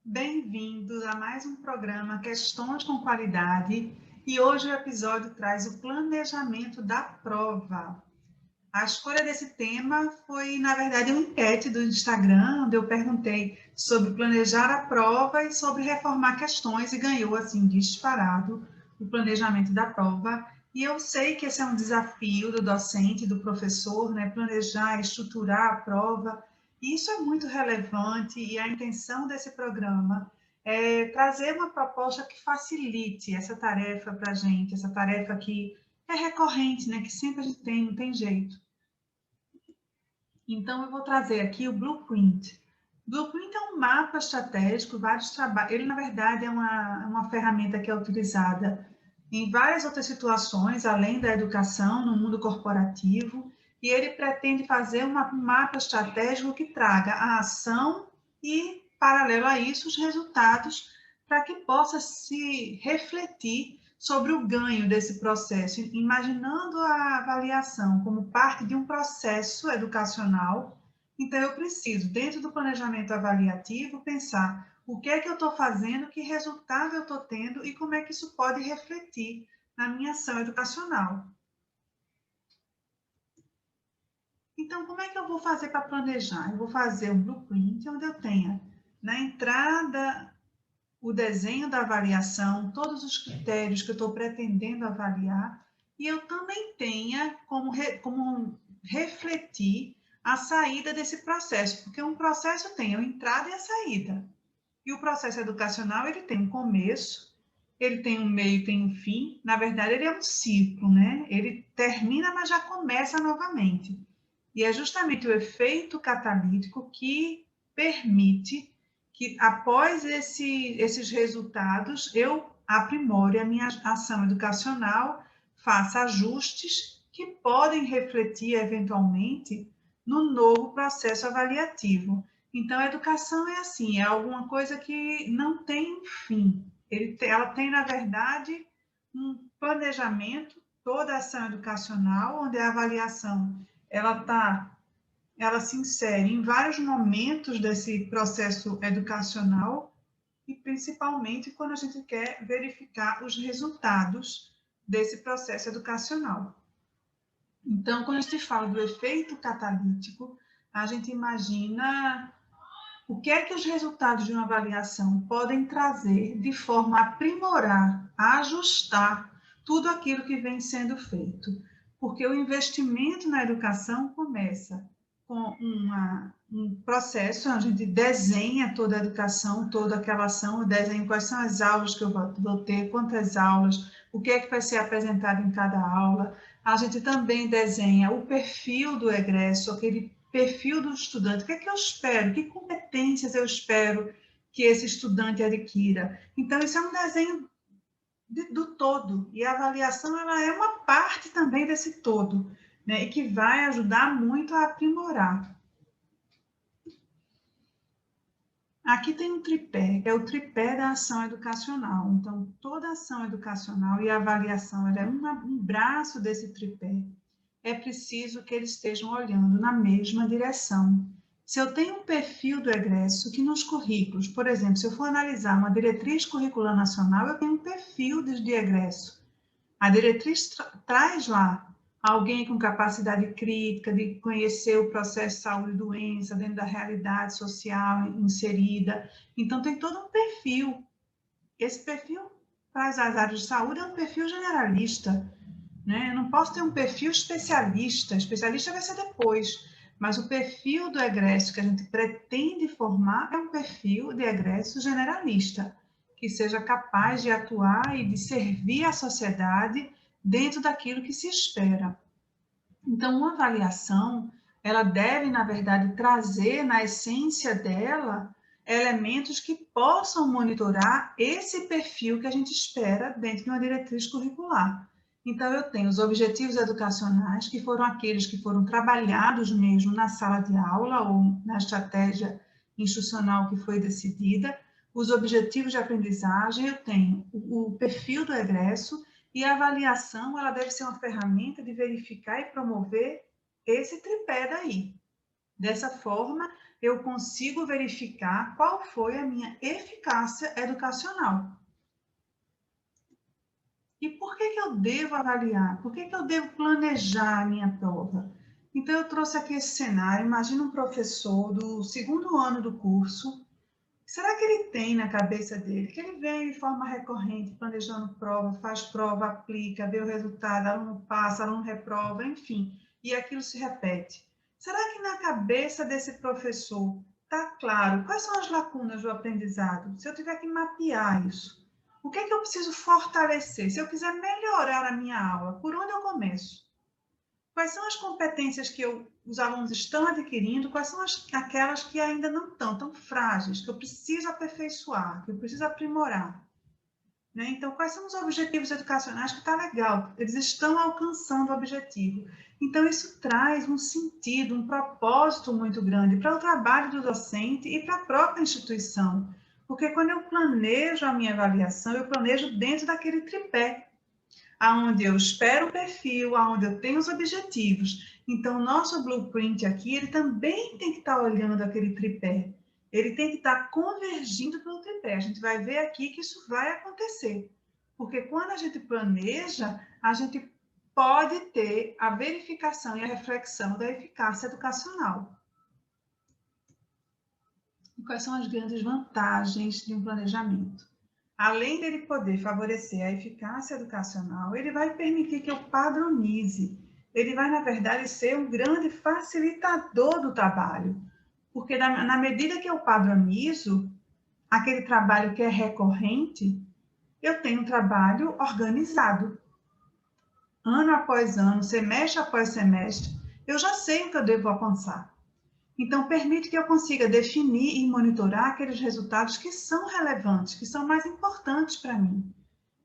Bem-vindos a mais um programa Questões com Qualidade e hoje o episódio traz o planejamento da prova. A escolha desse tema foi, na verdade, uma enquete do Instagram, onde eu perguntei sobre planejar a prova e sobre reformar questões e ganhou, assim, disparado o planejamento da prova. E eu sei que esse é um desafio do docente, do professor, né? Planejar, estruturar a prova. E isso é muito relevante e a intenção desse programa é trazer uma proposta que facilite essa tarefa para a gente, essa tarefa que é recorrente, né? Que sempre a gente tem, não tem jeito. Então, eu vou trazer aqui o Blueprint. Blueprint é um mapa estratégico, vários trabalhos. Ele, na verdade, é uma ferramenta que é utilizada em várias outras situações, além da educação, no mundo corporativo, e ele pretende fazer um mapa estratégico que traga a ação e, paralelo a isso, os resultados, para que possa se refletir sobre o ganho desse processo, imaginando a avaliação como parte de um processo educacional. Então, eu preciso, dentro do planejamento avaliativo, pensar o que é que eu estou fazendo, que resultado eu estou tendo e como é que isso pode refletir na minha ação educacional. Então, como é que eu vou fazer para planejar? Eu vou fazer um blueprint onde eu tenha na entrada o desenho da avaliação, todos os critérios que eu estou pretendendo avaliar, e eu também tenha como refletir a saída desse processo, porque um processo tem a entrada e a saída. E o processo educacional, ele tem um começo, ele tem um meio, tem um fim. Na verdade, ele é um ciclo, né? Ele termina, mas já começa novamente. E é justamente o efeito catalítico que permite que, após esses resultados, eu aprimore a minha ação educacional, faça ajustes que podem refletir, eventualmente, no novo processo avaliativo. Então, a educação é assim, é alguma coisa que não tem fim. Ela tem, na verdade, um planejamento, toda a ação educacional, onde a avaliação ela se insere em vários momentos desse processo educacional e principalmente quando a gente quer verificar os resultados desse processo educacional. Então, quando a gente fala do efeito catalítico, a gente imagina o que é que os resultados de uma avaliação podem trazer de forma a aprimorar, a ajustar tudo aquilo que vem sendo feito. Porque o investimento na educação começa com um processo, a gente desenha toda a educação, toda aquela ação, desenha quais são as aulas que eu vou ter, quantas aulas, o que é que vai ser apresentado em cada aula. A gente também desenha o perfil do egresso, aquele perfil do estudante, o que é que eu espero, que competências eu espero que esse estudante adquira. Então, isso é um desenho do todo, e a avaliação ela é uma parte também desse todo, né, e que vai ajudar muito a aprimorar. Aqui tem um tripé, é o tripé da ação educacional. Então, toda ação educacional e a avaliação ela é um braço desse tripé. É preciso que eles estejam olhando na mesma direção. Se eu tenho um perfil do egresso, que nos currículos, por exemplo, se eu for analisar uma diretriz curricular nacional, eu tenho um perfil de egresso. A diretriz traz lá alguém com capacidade crítica de conhecer o processo de saúde e doença dentro da realidade social inserida. Então, tem todo um perfil. Esse perfil para as áreas de saúde é um perfil generalista, né? Eu não posso ter um perfil especialista, especialista vai ser depois, mas o perfil do egresso que a gente pretende formar é um perfil de egresso generalista, que seja capaz de atuar e de servir à sociedade dentro daquilo que se espera. Então, uma avaliação, ela deve, na verdade, trazer na essência dela elementos que possam monitorar esse perfil que a gente espera dentro de uma diretriz curricular. Então, eu tenho os objetivos educacionais, que foram aqueles que foram trabalhados mesmo na sala de aula ou na estratégia institucional que foi decidida, os objetivos de aprendizagem, eu tenho o perfil do egresso, e a avaliação, ela deve ser uma ferramenta de verificar e promover esse tripé daí. Dessa forma, eu consigo verificar qual foi a minha eficácia educacional. E por que eu devo avaliar? Por que eu devo planejar a minha prova? Então, eu trouxe aqui esse cenário. Imagina um professor do segundo ano do curso. Será que ele tem na cabeça dele que ele vem de forma recorrente, planejando prova, faz prova, aplica, vê o resultado, aluno passa, aluno reprova, enfim, e aquilo se repete? Será que na cabeça desse professor está claro quais são as lacunas do aprendizado? Se eu tiver que mapear isso, o que é que eu preciso fortalecer? Se eu quiser melhorar a minha aula, por onde eu começo? Quais são as competências que os alunos estão adquirindo? Quais são aquelas que ainda não estão tão frágeis, que eu preciso aperfeiçoar, que eu preciso aprimorar? Né? Então, quais são os objetivos educacionais que está legal? Eles estão alcançando o objetivo. Então, isso traz um sentido, um propósito muito grande para o trabalho do docente e para a própria instituição. Porque quando eu planejo a minha avaliação, eu planejo dentro daquele tripé, aonde eu espero o perfil, aonde eu tenho os objetivos. Então, o nosso blueprint aqui, ele também tem que estar olhando aquele tripé. Ele tem que estar convergindo pelo tripé. A gente vai ver aqui que isso vai acontecer. Porque quando a gente planeja, a gente pode ter a verificação e a reflexão da eficácia educacional. E quais são as grandes vantagens de um planejamento? Além dele poder favorecer a eficácia educacional, ele vai permitir que eu padronize. Ele vai, na verdade, ser um grande facilitador do trabalho. Porque na medida que eu padronizo aquele trabalho que é recorrente, eu tenho um trabalho organizado. Ano após ano, semestre após semestre, eu já sei o que eu devo alcançar. Então, permite que eu consiga definir e monitorar aqueles resultados que são relevantes, que são mais importantes para mim.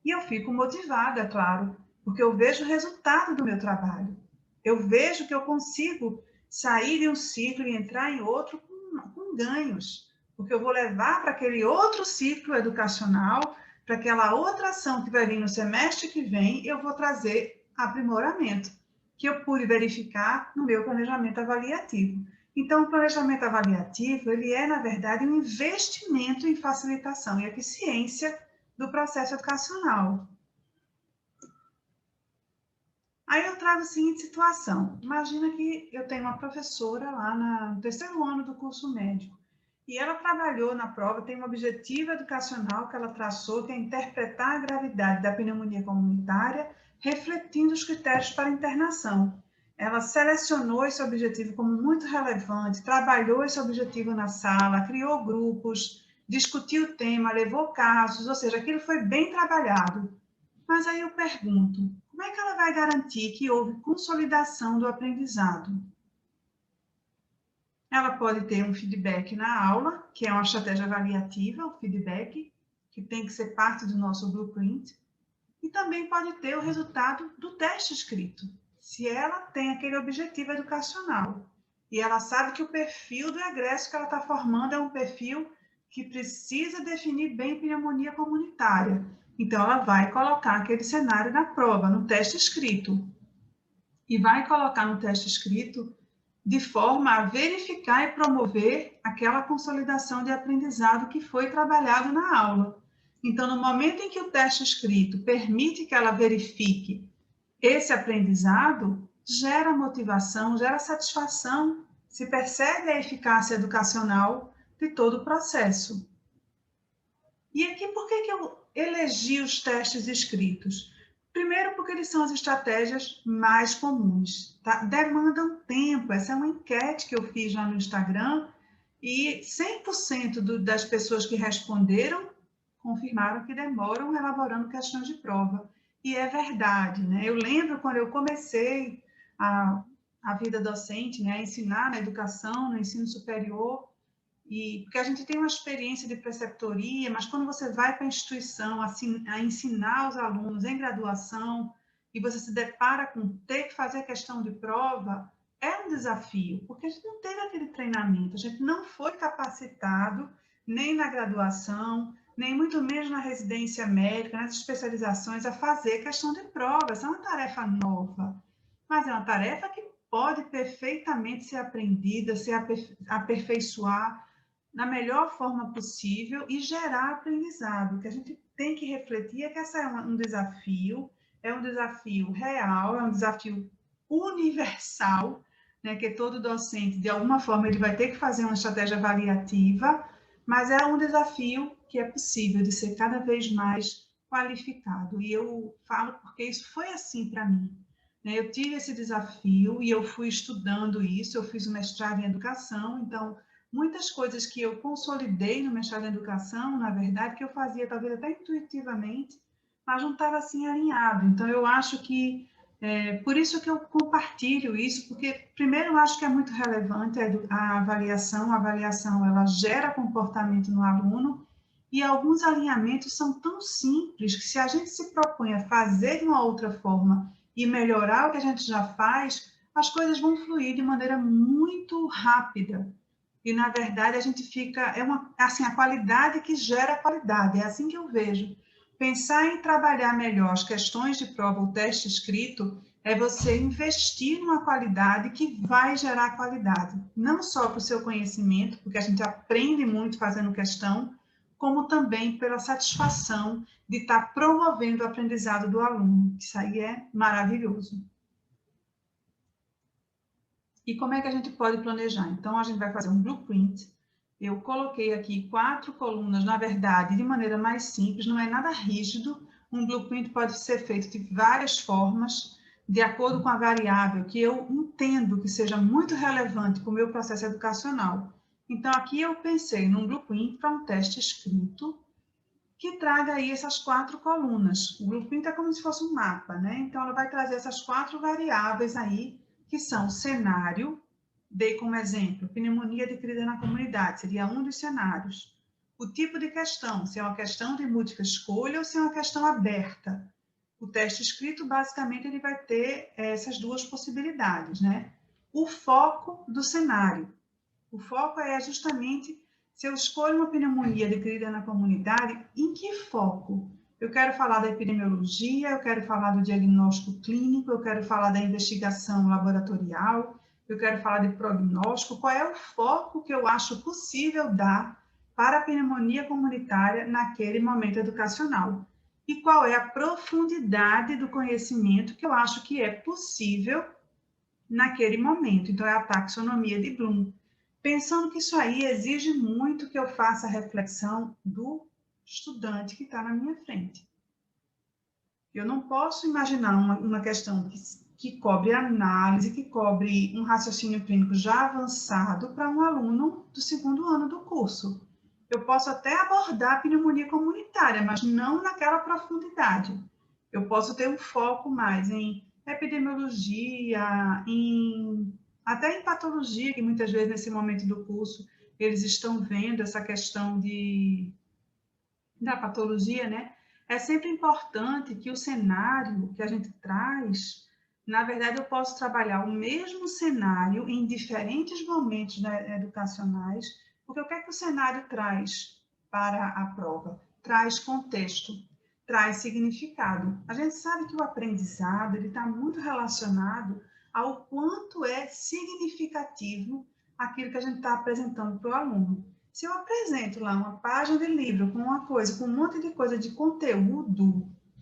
E eu fico motivada, é claro, porque eu vejo o resultado do meu trabalho. Eu vejo que eu consigo sair de um ciclo e entrar em outro com ganhos, porque eu vou levar para aquele outro ciclo educacional, para aquela outra ação que vai vir no semestre que vem, eu vou trazer aprimoramento, que eu pude verificar no meu planejamento avaliativo. Então, o planejamento avaliativo, ele é, na verdade, um investimento em facilitação e eficiência do processo educacional. Aí eu trago a seguinte situação. Imagina que eu tenho uma professora lá no terceiro ano do curso médico e ela trabalhou na prova, tem um objetivo educacional que ela traçou, que é interpretar a gravidade da pneumonia comunitária, refletindo os critérios para internação. Ela selecionou esse objetivo como muito relevante, trabalhou esse objetivo na sala, criou grupos, discutiu o tema, levou casos, ou seja, aquilo foi bem trabalhado. Mas aí eu pergunto, como é que ela vai garantir que houve consolidação do aprendizado? Ela pode ter um feedback na aula, que é uma estratégia avaliativa, o feedback, que tem que ser parte do nosso blueprint, e também pode ter o resultado do teste escrito, se ela tem aquele objetivo educacional. E ela sabe que o perfil do egresso que ela está formando é um perfil que precisa definir bem pneumonia comunitária. Então, ela vai colocar aquele cenário na prova, no teste escrito. E vai colocar no teste escrito de forma a verificar e promover aquela consolidação de aprendizado que foi trabalhado na aula. Então, no momento em que o teste escrito permite que ela verifique esse aprendizado, gera motivação, gera satisfação, se percebe a eficácia educacional de todo o processo. E aqui, por que eu elegi os testes escritos? Primeiro, porque eles são as estratégias mais comuns, tá? Demandam tempo. Essa é uma enquete que eu fiz lá no Instagram e 100% das pessoas que responderam confirmaram que demoram elaborando questões de prova. E é verdade, né? Eu lembro quando eu comecei a vida docente, né, a ensinar na educação, no ensino superior, e porque a gente tem uma experiência de preceptoria, mas quando você vai para a instituição assim, a ensinar os alunos em graduação e você se depara com ter que fazer questão de prova, é um desafio, porque a gente não teve aquele treinamento, a gente não foi capacitado nem na graduação, nem muito menos na residência médica, nas especializações, a fazer questão de prova. Essa é uma tarefa nova, mas é uma tarefa que pode perfeitamente ser aprendida, se aperfeiçoar na melhor forma possível e gerar aprendizado. O que a gente tem que refletir é que esse é um desafio real, é um desafio universal, né, que todo docente, de alguma forma, ele vai ter que fazer uma estratégia avaliativa, mas é um desafio que é possível de ser cada vez mais qualificado. E eu falo porque isso foi assim para mim. Né? Eu tive esse desafio e eu fui estudando isso, eu fiz um mestrado em educação, então muitas coisas que eu consolidei no mestrado em educação, na verdade, que eu fazia talvez até intuitivamente, mas não estava assim alinhado. Então eu acho que por isso que eu compartilho isso, porque primeiro eu acho que é muito relevante a avaliação ela gera comportamento no aluno e alguns alinhamentos são tão simples que se a gente se propõe a fazer de uma outra forma e melhorar o que a gente já faz, as coisas vão fluir de maneira muito rápida. E, na verdade, a gente fica... assim, a qualidade que gera a qualidade. É assim que eu vejo. Pensar em trabalhar melhor as questões de prova, o teste escrito, é você investir numa qualidade que vai gerar qualidade. Não só para o seu conhecimento, porque a gente aprende muito fazendo questão, como também pela satisfação de estar promovendo o aprendizado do aluno. Isso aí é maravilhoso. E como é que a gente pode planejar? Então, a gente vai fazer um blueprint. Eu coloquei aqui 4 colunas, na verdade, de maneira mais simples, não é nada rígido. Um blueprint pode ser feito de várias formas, de acordo com a variável que eu entendo que seja muito relevante para o meu processo educacional. Então, aqui eu pensei num blueprint para um teste escrito, que traga aí essas 4 colunas. O blueprint é como se fosse um mapa, né? Então, ela vai trazer essas 4 variáveis aí, que são cenário, dei como exemplo, pneumonia adquirida na comunidade, seria um dos cenários. O tipo de questão, se é uma questão de múltipla escolha ou se é uma questão aberta. O teste escrito, basicamente, ele vai ter essas duas possibilidades, né? O foco do cenário. O foco é justamente se eu escolho uma pneumonia adquirida na comunidade, em que foco? Eu quero falar da epidemiologia, eu quero falar do diagnóstico clínico, eu quero falar da investigação laboratorial, eu quero falar de prognóstico. Qual é o foco que eu acho possível dar para a pneumonia comunitária naquele momento educacional? E qual é a profundidade do conhecimento que eu acho que é possível naquele momento? Então, é a taxonomia de Bloom. Pensando que isso aí exige muito que eu faça a reflexão do estudante que está na minha frente. Eu não posso imaginar uma questão que cobre análise, que cobre um raciocínio clínico já avançado para um aluno do 2º ano do curso. Eu posso até abordar a pneumonia comunitária, mas não naquela profundidade. Eu posso ter um foco mais em epidemiologia, até em patologia, que muitas vezes nesse momento do curso eles estão vendo essa questão da patologia, né? É sempre importante que o cenário que a gente traz, na verdade, eu posso trabalhar o mesmo cenário em diferentes momentos educacionais, porque o que é que o cenário traz para a prova? Traz contexto, traz significado. A gente sabe que o aprendizado ele está muito relacionado ao quanto é significativo aquilo que a gente está apresentando para o aluno. Se eu apresento lá uma página de livro com uma coisa, com um monte de coisa de conteúdo,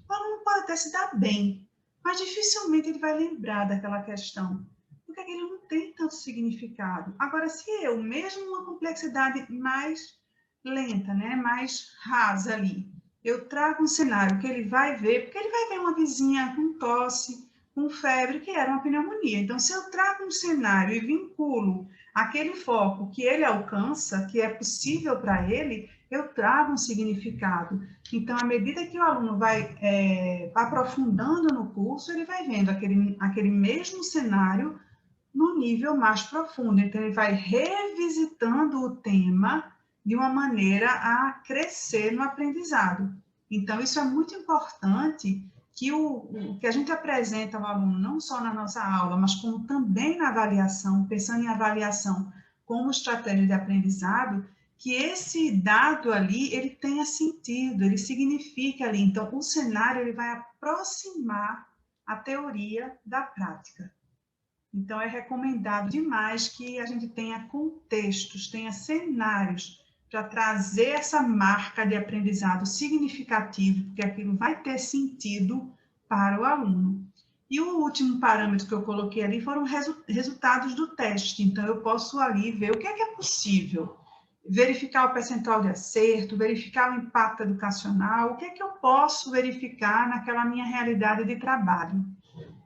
o aluno pode até se dar bem, mas dificilmente ele vai lembrar daquela questão, porque aquilo não tem tanto significado. Agora, se eu, mesmo uma complexidade mais lenta, né, mais rasa ali, eu trago um cenário que ele vai ver, porque ele vai ver uma vizinha com tosse, com febre, que era uma pneumonia. Então, se eu trago um cenário e vinculo aquele foco que ele alcança, que é possível para ele, eu trago um significado. Então, à medida que o aluno vai aprofundando no curso, ele vai vendo aquele mesmo cenário no nível mais profundo. Então, ele vai revisitando o tema de uma maneira a crescer no aprendizado. Então, isso é muito importante que o que a gente apresenta ao aluno, não só na nossa aula, mas como também na avaliação, pensando em avaliação como estratégia de aprendizado, que esse dado ali, ele tenha sentido, ele signifique ali. Então, o cenário, ele vai aproximar a teoria da prática. Então, é recomendado demais que a gente tenha contextos, tenha cenários para trazer essa marca de aprendizado significativo, porque aquilo vai ter sentido para o aluno. E o último parâmetro que eu coloquei ali foram resultados do teste. Então, eu posso ali ver o que é possível. Verificar o percentual de acerto, verificar o impacto educacional, o que é que eu posso verificar naquela minha realidade de trabalho.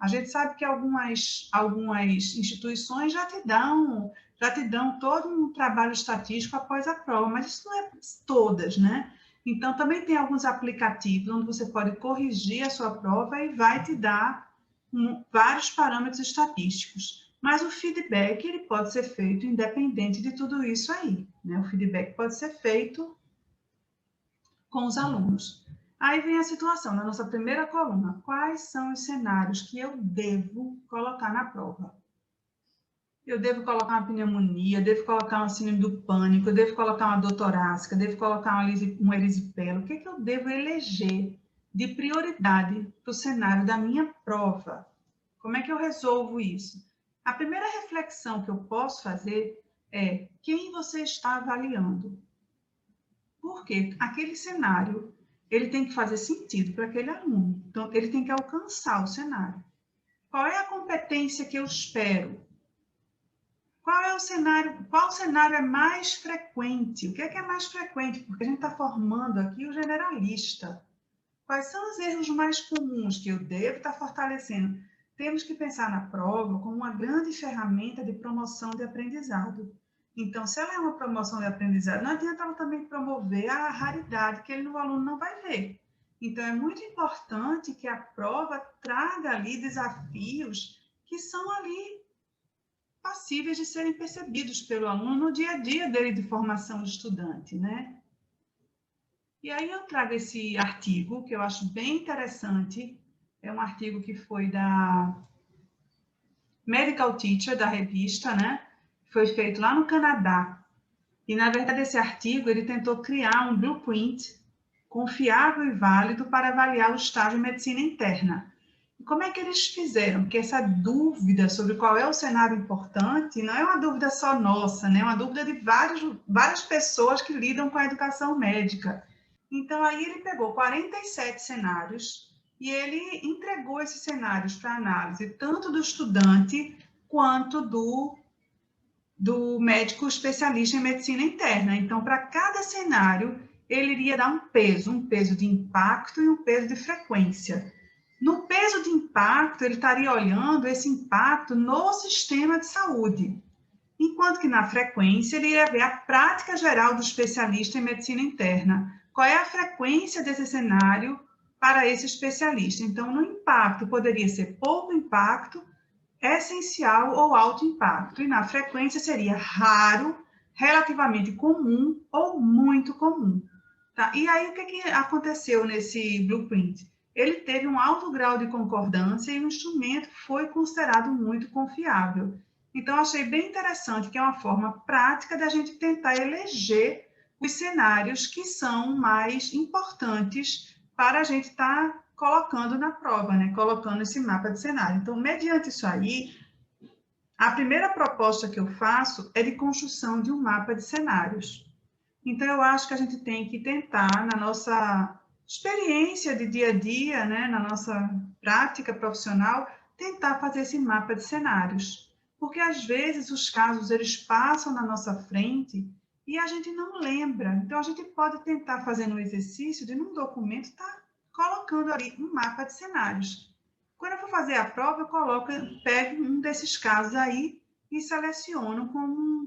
A gente sabe que algumas instituições já te dão todo um trabalho estatístico após a prova, mas isso não é todas, né? Então, também tem alguns aplicativos onde você pode corrigir a sua prova e vai te dar vários parâmetros estatísticos. Mas o feedback, ele pode ser feito independente de tudo isso aí, né? O feedback pode ser feito com os alunos. Aí vem a situação, na nossa primeira coluna, quais são os cenários que eu devo colocar na prova? Eu devo colocar uma pneumonia, devo colocar uma síndrome do pânico, eu devo colocar uma dor torácica, devo colocar um erisipela. O que é que eu devo eleger de prioridade para o cenário da minha prova? Como é que eu resolvo isso? A primeira reflexão que eu posso fazer é quem você está avaliando. Porque aquele cenário, ele tem que fazer sentido para aquele aluno. Então, ele tem que alcançar o cenário. Qual é a competência que eu espero? Qual cenário é mais frequente? O que é mais frequente? Porque a gente está formando aqui o generalista. Quais são os erros mais comuns que eu devo estar fortalecendo? Temos que pensar na prova como uma grande ferramenta de promoção de aprendizado. Então, se ela é uma promoção de aprendizado, não adianta ela também promover a raridade que o aluno não vai ver. Então, é muito importante que a prova traga ali desafios que são ali passíveis de serem percebidos pelo aluno no dia a dia dele de formação de estudante, né? E aí eu trago esse artigo, que eu acho bem interessante, é um artigo que foi da Medical Teacher, da revista, né? Foi feito lá no Canadá. E, na verdade, esse artigo, ele tentou criar um blueprint confiável e válido para avaliar o estágio de medicina interna. E como é que eles fizeram? Porque essa dúvida sobre qual é o cenário importante não é uma dúvida só nossa, né? É uma dúvida de várias pessoas que lidam com a educação médica. Então, aí ele pegou 47 cenários e ele entregou esses cenários para análise, tanto do estudante quanto do médico especialista em medicina interna. Então, para cada cenário, ele iria dar um peso de impacto e um peso de frequência. No peso de impacto, ele estaria olhando esse impacto no sistema de saúde, enquanto que na frequência ele ia ver a prática geral do especialista em medicina interna. Qual é a frequência desse cenário para esse especialista? Então, no impacto, poderia ser pouco impacto, essencial ou alto impacto. E na frequência seria raro, relativamente comum ou muito comum. Tá? E aí, o que aconteceu nesse blueprint? Ele teve um alto grau de concordância e o instrumento foi considerado muito confiável. Então, achei bem interessante que é uma forma prática da gente tentar eleger os cenários que são mais importantes para a gente estar colocando na prova, né? Colocando esse mapa de cenário. Então, mediante isso aí, a primeira proposta que eu faço é de construção de um mapa de cenários. Então, eu acho que a gente tem que tentar, na nossa experiência de dia a dia, né, na nossa prática profissional, tentar fazer esse mapa de cenários. Porque, às vezes, os casos, eles passam na nossa frente e a gente não lembra. Então, a gente pode tentar fazer um exercício de, num documento, estar colocando ali um mapa de cenários. Quando eu for fazer a prova, eu pego um desses casos aí e seleciono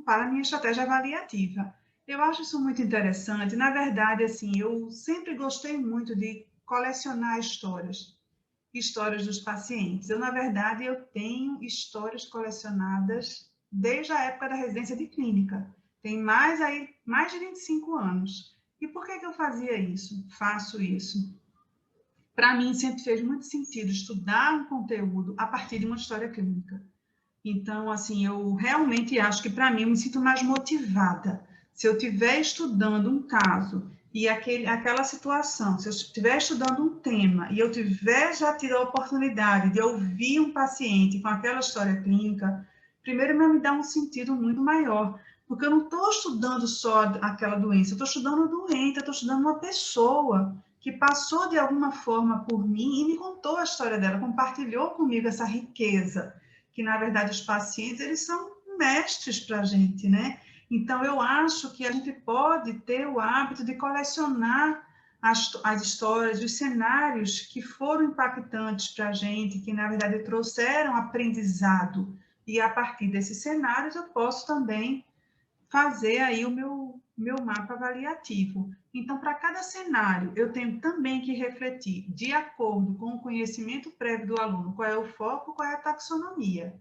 para a minha estratégia avaliativa. Eu acho isso muito interessante. Na verdade, assim, eu sempre gostei muito de colecionar histórias dos pacientes. Na verdade, eu tenho histórias colecionadas desde a época da residência de clínica. Tem mais de 25 anos. E por que eu fazia isso? Faço isso? Para mim, sempre fez muito sentido estudar um conteúdo a partir de uma história clínica. Então, assim, eu realmente acho que, para mim, eu me sinto mais motivada. Se eu estiver estudando um caso e aquela situação, se eu estiver estudando um tema e eu tiver já tido a oportunidade de ouvir um paciente com aquela história clínica, primeiro vai me dar um sentido muito maior, porque eu não estou estudando só aquela doença, eu estou estudando o doente, eu estou estudando uma pessoa que passou de alguma forma por mim e me contou a história dela, compartilhou comigo essa riqueza, que na verdade os pacientes, eles são mestres para a gente, né? Então, eu acho que a gente pode ter o hábito de colecionar as histórias, os cenários que foram impactantes para a gente, que, na verdade, trouxeram aprendizado. E, a partir desses cenários, eu posso também fazer aí o meu mapa avaliativo. Então, para cada cenário, eu tenho também que refletir, de acordo com o conhecimento prévio do aluno, qual é o foco, qual é a taxonomia.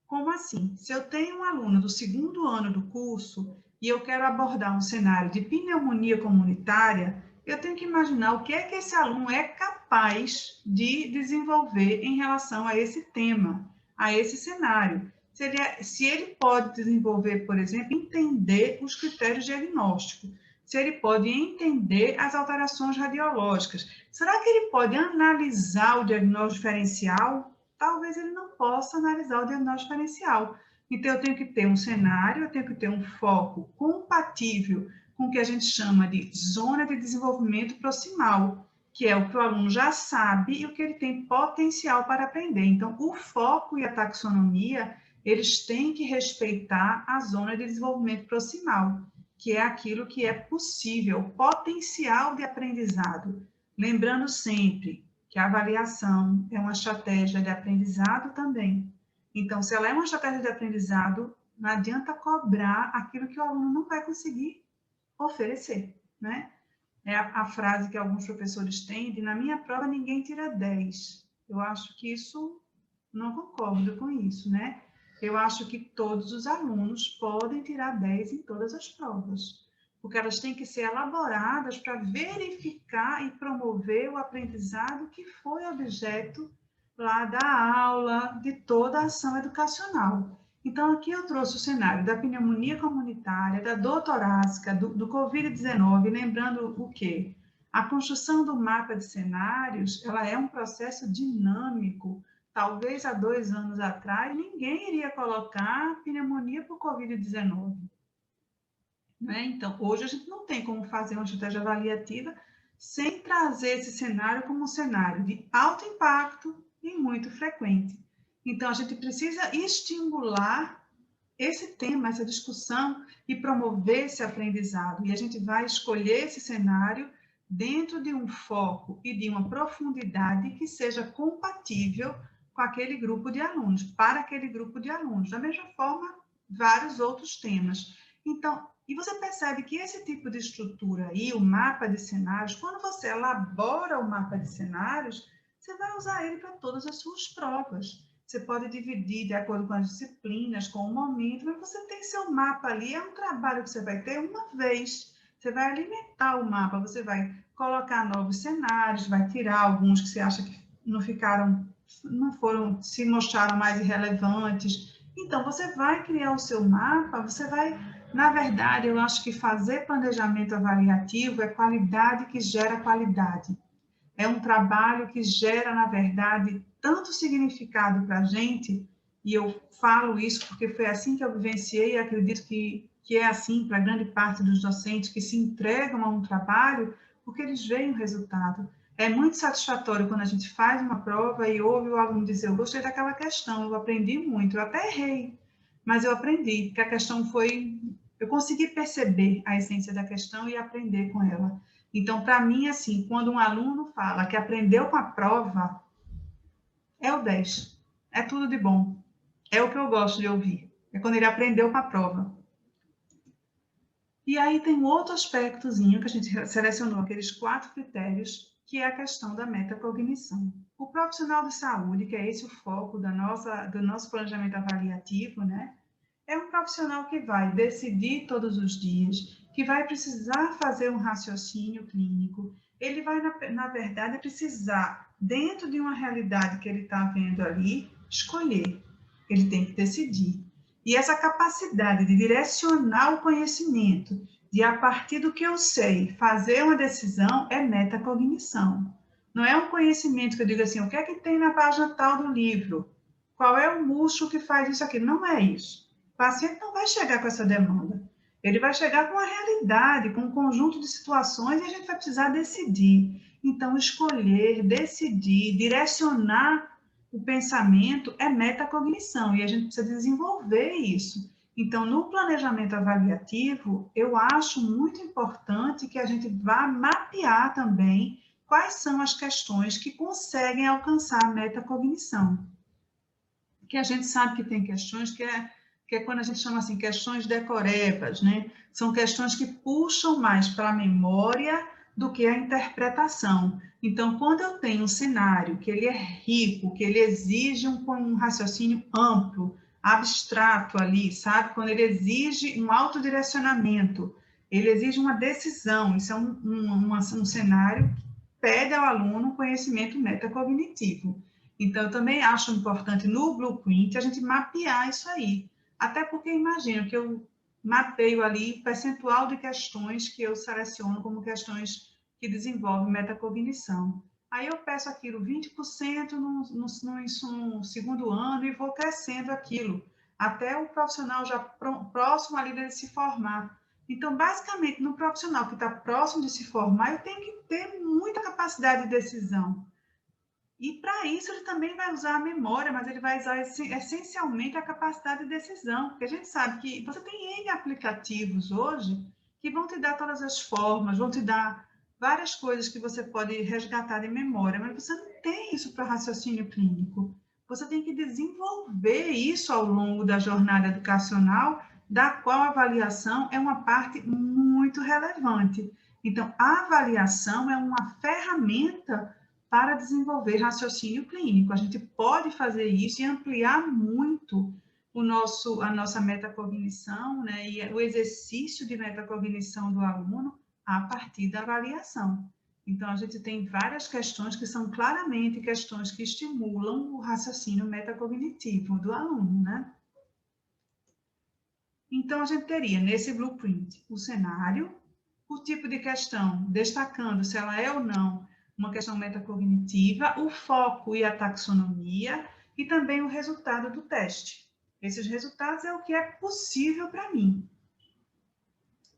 Como assim? Se eu tenho um aluno do segundo ano do curso e eu quero abordar um cenário de pneumonia comunitária, eu tenho que imaginar o que é que esse aluno é capaz de desenvolver em relação a esse tema, a esse cenário. Se ele pode desenvolver, por exemplo, entender os critérios diagnósticos, se ele pode entender as alterações radiológicas, será que ele pode analisar o diagnóstico diferencial? Talvez ele não possa analisar o diagnóstico diferencial. Então, eu tenho que ter um cenário, eu tenho que ter um foco compatível com o que a gente chama de zona de desenvolvimento proximal, que é o que o aluno já sabe e o que ele tem potencial para aprender. Então, o foco e a taxonomia, eles têm que respeitar a zona de desenvolvimento proximal, que é aquilo que é possível, potencial de aprendizado. Lembrando sempre que a avaliação é uma estratégia de aprendizado também. Então, se ela é uma estratégia de aprendizado, não adianta cobrar aquilo que o aluno não vai conseguir oferecer, né? É a frase que alguns professores têm de na minha prova ninguém tira 10. Eu acho que isso, não concordo com isso, né? Eu acho que todos os alunos podem tirar 10 em todas as provas, porque elas têm que ser elaboradas para verificar e promover o aprendizado que foi objeto lá da aula, de toda a ação educacional. Então, aqui eu trouxe o cenário da pneumonia comunitária, da dor torácica, do Covid-19, lembrando o quê? A construção do mapa de cenários, ela é um processo dinâmico. Talvez há 2 anos atrás, ninguém iria colocar pneumonia por Covid-19. Né? Então, hoje a gente não tem como fazer uma estratégia avaliativa sem trazer esse cenário como um cenário de alto impacto e muito frequente. Então, a gente precisa estimular esse tema, essa discussão e promover esse aprendizado. E a gente vai escolher esse cenário dentro de um foco e de uma profundidade que seja compatível com aquele grupo de alunos, para aquele grupo de alunos. Da mesma forma, vários outros temas. Então, e você percebe que esse tipo de estrutura aí, o mapa de cenários, quando você elabora o mapa de cenários, você vai usar ele para todas as suas provas. Você pode dividir de acordo com as disciplinas, com o momento, mas você tem seu mapa ali, é um trabalho que você vai ter uma vez. Você vai alimentar o mapa, você vai colocar novos cenários, vai tirar alguns que você acha que não foram, se mostraram mais irrelevantes. Então, você vai criar o seu mapa, você vai, na verdade, eu acho que fazer planejamento avaliativo é qualidade que gera qualidade. É um trabalho que gera, na verdade, tanto significado para a gente, e eu falo isso porque foi assim que eu vivenciei e acredito que é assim para grande parte dos docentes que se entregam a um trabalho, porque eles veem o resultado. É muito satisfatório quando a gente faz uma prova e ouve o aluno dizer, eu gostei daquela questão, eu aprendi muito, eu até errei, mas eu aprendi, porque a questão foi... Eu consegui perceber a essência da questão e aprender com ela. Então, para mim, assim, quando um aluno fala que aprendeu com a prova, é o 10. É tudo de bom. É o que eu gosto de ouvir. É quando ele aprendeu com a prova. E aí tem um outro aspectozinho que a gente selecionou, aqueles 4 critérios, que é a questão da metacognição. O profissional de saúde, que é esse o foco do nosso planejamento avaliativo, né? É um profissional que vai decidir todos os dias, que vai precisar fazer um raciocínio clínico, ele vai, na verdade, precisar, dentro de uma realidade que ele está vendo ali, escolher. Ele tem que decidir. E essa capacidade de direcionar o conhecimento, de, a partir do que eu sei, fazer uma decisão, é metacognição. Não é um conhecimento que eu digo assim, o que é que tem na página tal do livro? Qual é o músculo que faz isso aqui? Não é isso. O paciente não vai chegar com essa demanda. Ele vai chegar com a realidade, com um conjunto de situações e a gente vai precisar decidir. Então, escolher, decidir, direcionar o pensamento é metacognição e a gente precisa desenvolver isso. Então, no planejamento avaliativo, eu acho muito importante que a gente vá mapear também quais são as questões que conseguem alcançar a metacognição. Que a gente sabe que tem questões que é quando a gente chama assim, questões decorebas, né? São questões que puxam mais para a memória do que a interpretação. Então, quando eu tenho um cenário que ele é rico, que ele exige um raciocínio amplo, abstrato ali, sabe? Quando ele exige um autodirecionamento, ele exige uma decisão, isso é um cenário que pede ao aluno um conhecimento metacognitivo. Então, eu também acho importante no Blueprint a gente mapear isso aí. Até porque imagino que eu mapeio ali o percentual de questões que eu seleciono como questões que desenvolvem metacognição. Aí eu peço aquilo 20% no segundo ano e vou crescendo aquilo, até o profissional já próximo ali dele se formar. Então, basicamente, no profissional que está próximo de se formar, eu tenho que ter muita capacidade de decisão. E para isso ele também vai usar a memória, mas ele vai usar essencialmente a capacidade de decisão, porque a gente sabe que você tem N aplicativos hoje que vão te dar todas as formas, vão te dar várias coisas que você pode resgatar de memória, mas você não tem isso para raciocínio clínico. Você tem que desenvolver isso ao longo da jornada educacional, da qual a avaliação é uma parte muito relevante. Então, a avaliação é uma ferramenta para desenvolver raciocínio clínico. A gente pode fazer isso e ampliar muito a nossa metacognição, né, e o exercício de metacognição do aluno a partir da avaliação. Então, a gente tem várias questões que são claramente questões que estimulam o raciocínio metacognitivo do aluno, né? Então, a gente teria nesse blueprint o cenário, o tipo de questão, destacando se ela é ou não uma questão metacognitiva, o foco e a taxonomia, e também o resultado do teste. Esses resultados é o que é possível para mim.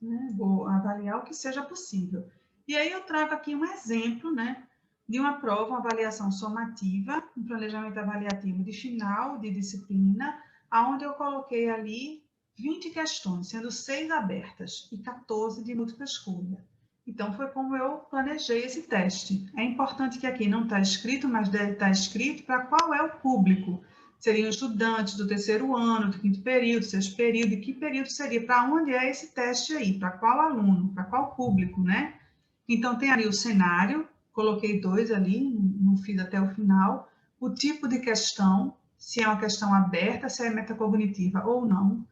Né? Vou avaliar o que seja possível. E aí eu trago aqui um exemplo, né, de uma prova, uma avaliação somativa, um planejamento avaliativo de final de disciplina, onde eu coloquei ali 20 questões, sendo 6 abertas e 14 de múltipla escolha. Então, foi como eu planejei esse teste. É importante que aqui não está escrito, mas deve estar escrito para qual é o público. Seriam estudantes do terceiro ano, do quinto período, sexto período, e que período seria? Para onde é esse teste aí? Para qual aluno? Para qual público, né? Então, tem ali o cenário, coloquei 2 ali, não fiz até o final. O tipo de questão, se é uma questão aberta, se é metacognitiva ou não.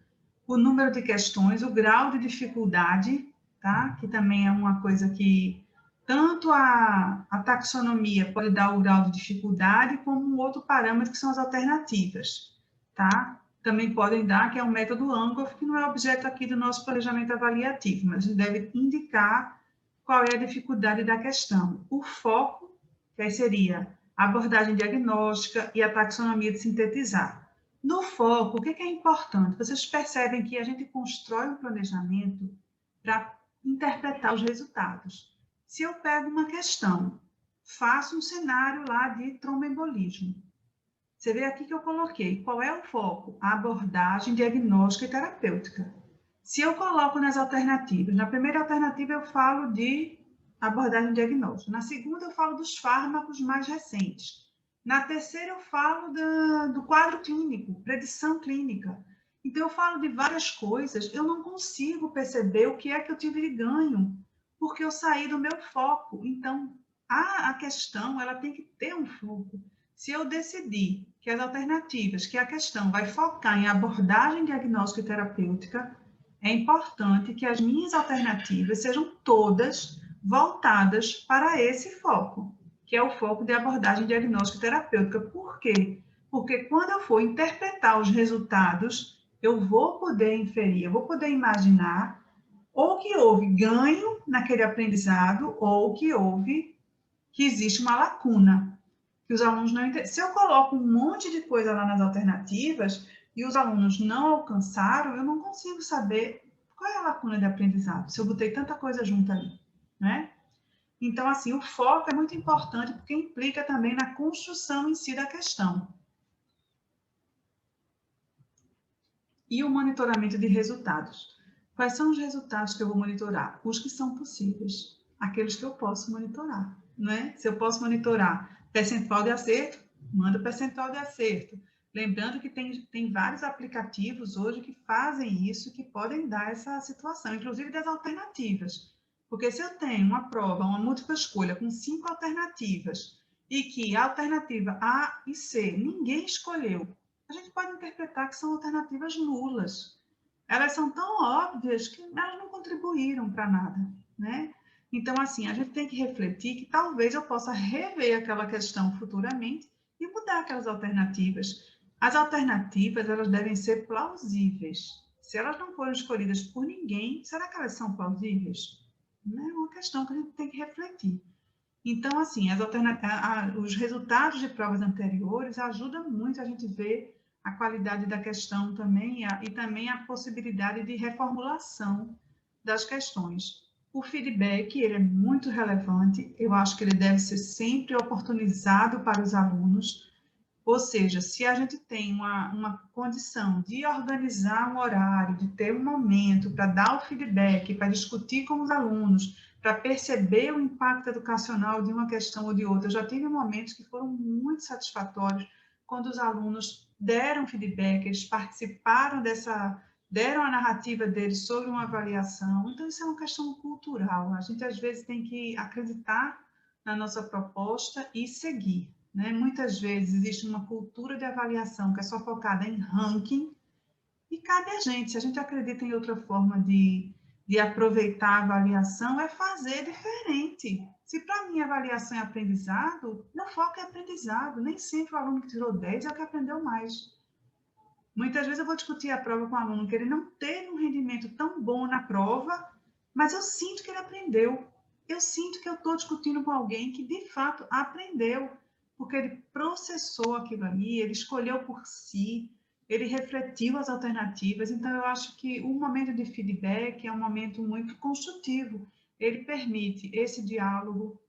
O número de questões, o grau de dificuldade, tá? Que também é uma coisa que tanto a taxonomia pode dar o grau de dificuldade, como um outro parâmetro que são as alternativas, tá? Também podem dar, que é o método Angoff, que não é objeto aqui do nosso planejamento avaliativo, mas a gente deve indicar qual é a dificuldade da questão. O foco, que aí seria a abordagem diagnóstica e a taxonomia de sintetizar. No foco, o que é importante? Vocês percebem que a gente constrói um planejamento para interpretar os resultados. Se eu pego uma questão, faço um cenário lá de tromboembolismo. Você vê aqui que eu coloquei qual é o foco? A abordagem diagnóstica e terapêutica. Se eu coloco nas alternativas, na primeira alternativa eu falo de abordagem diagnóstica, na segunda eu falo dos fármacos mais recentes, na terceira eu falo do quadro clínico, predição clínica. Então eu falo de várias coisas, eu não consigo perceber o que é que eu tive de ganho, porque eu saí do meu foco. Então a questão ela tem que ter um foco. Se eu decidir que as alternativas, que a questão vai focar em abordagem diagnóstica e terapêutica, é importante que as minhas alternativas sejam todas voltadas para esse foco, que é o foco de abordagem diagnóstica e terapêutica. Por quê? Porque quando eu for interpretar os resultados, eu vou poder inferir, eu vou poder imaginar ou que houve ganho naquele aprendizado, ou que existe uma lacuna, que os alunos não entendem. Se eu coloco um monte de coisa lá nas alternativas e os alunos não alcançaram, eu não consigo saber qual é a lacuna de aprendizado, se eu botei tanta coisa junto ali, né? Então, assim, o foco é muito importante, porque implica também na construção em si da questão. E o monitoramento de resultados. Quais são os resultados que eu vou monitorar? Os que são possíveis, aqueles que eu posso monitorar, né? Se eu posso monitorar percentual de acerto, manda percentual de acerto. Lembrando que tem vários aplicativos hoje que fazem isso, que podem dar essa situação, inclusive das alternativas. Porque se eu tenho uma prova, uma múltipla escolha com 5 alternativas, e que a alternativa A e C ninguém escolheu, a gente pode interpretar que são alternativas nulas. Elas são tão óbvias que elas não contribuíram para nada, né? Então, assim, a gente tem que refletir que talvez eu possa rever aquela questão futuramente e mudar aquelas alternativas. As alternativas, elas devem ser plausíveis. Se elas não forem escolhidas por ninguém, será que elas são plausíveis? É uma questão que a gente tem que refletir. Então, assim, os resultados de provas anteriores ajudam muito a gente ver a qualidade da questão também e também a possibilidade de reformulação das questões. O feedback, ele é muito relevante, eu acho que ele deve ser sempre oportunizado para os alunos, ou seja, se a gente tem uma condição de organizar um horário, de ter um momento para dar o feedback, para discutir com os alunos, para perceber o impacto educacional de uma questão ou de outra. Eu já tive momentos que foram muito satisfatórios quando os alunos deram feedback, eles participaram deram a narrativa deles sobre uma avaliação. Então, isso é uma questão cultural. A gente, às vezes, tem que acreditar na nossa proposta e seguir. Né? Muitas vezes existe uma cultura de avaliação que é só focada em ranking e cabe a gente, se a gente acredita em outra forma de aproveitar a avaliação, é fazer diferente. Se para mim avaliação é aprendizado, meu foco é aprendizado, nem sempre o aluno que tirou 10 é o que aprendeu mais. Muitas vezes eu vou discutir a prova com o aluno que ele não teve um rendimento tão bom na prova, mas eu sinto que ele aprendeu. Eu sinto que eu estou discutindo com alguém que de fato aprendeu, porque ele processou aquilo ali, ele escolheu por si, ele refletiu as alternativas. Então, eu acho que o momento de feedback é um momento muito construtivo. Ele permite esse diálogo,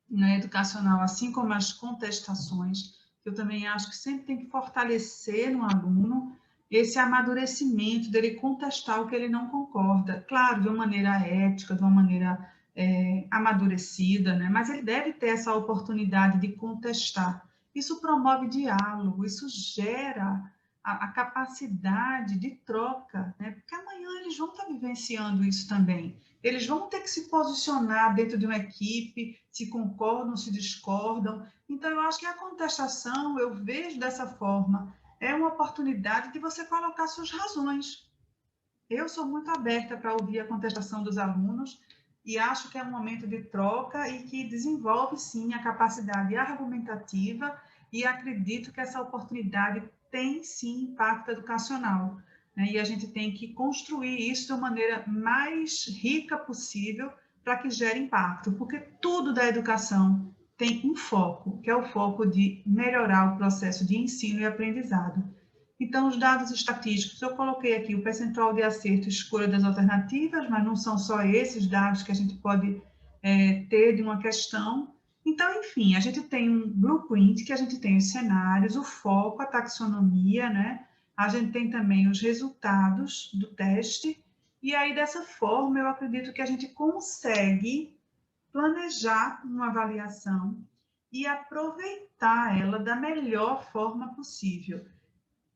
né, educacional, assim como as contestações, que eu também acho que sempre tem que fortalecer no aluno esse amadurecimento dele contestar o que ele não concorda. Claro, de uma maneira ética, de uma maneira amadurecida, né? Mas ele deve ter essa oportunidade de contestar. Isso promove diálogo, isso gera a capacidade de troca, né? Porque amanhã eles vão estar vivenciando isso também. Eles vão ter que se posicionar dentro de uma equipe, se concordam, se discordam. Então, eu acho que a contestação, eu vejo dessa forma, é uma oportunidade de você colocar suas razões. Eu sou muito aberta para ouvir a contestação dos alunos e acho que é um momento de troca e que desenvolve, sim, a capacidade argumentativa e acredito que essa oportunidade tem, sim, impacto educacional. Né? E a gente tem que construir isso de uma maneira mais rica possível para que gere impacto, porque tudo da educação tem um foco, que é o foco de melhorar o processo de ensino e aprendizado. Então, os dados estatísticos, eu coloquei aqui o percentual de acerto e escolha das alternativas, mas não são só esses dados que a gente pode ter de uma questão. Então, enfim, a gente tem um blueprint, que a gente tem os cenários, o foco, a taxonomia, né? A gente tem também os resultados do teste, e aí, dessa forma, eu acredito que a gente consegue planejar uma avaliação e aproveitar ela da melhor forma possível,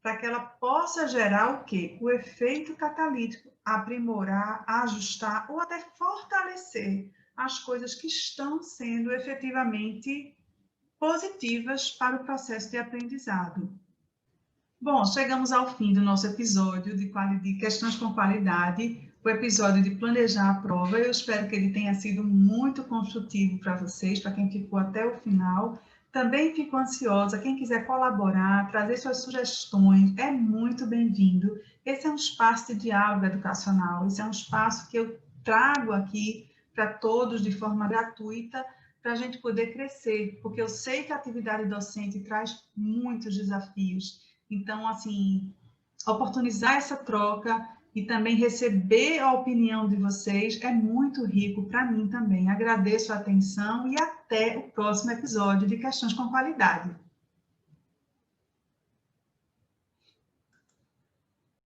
para que ela possa gerar o quê? O efeito catalítico, aprimorar, ajustar ou até fortalecer as coisas que estão sendo efetivamente positivas para o processo de aprendizado. Bom, chegamos ao fim do nosso episódio de questões com qualidade, o episódio de planejar a prova. Eu espero que ele tenha sido muito construtivo para vocês, para quem ficou até o final. Também fico ansiosa, quem quiser colaborar, trazer suas sugestões, é muito bem-vindo. Esse é um espaço de diálogo educacional, esse é um espaço que eu trago aqui para todos de forma gratuita, para a gente poder crescer, porque eu sei que a atividade docente traz muitos desafios. Então, assim, oportunizar essa troca e também receber a opinião de vocês é muito rico para mim também. Agradeço a atenção e até o próximo episódio de Questões com Qualidade.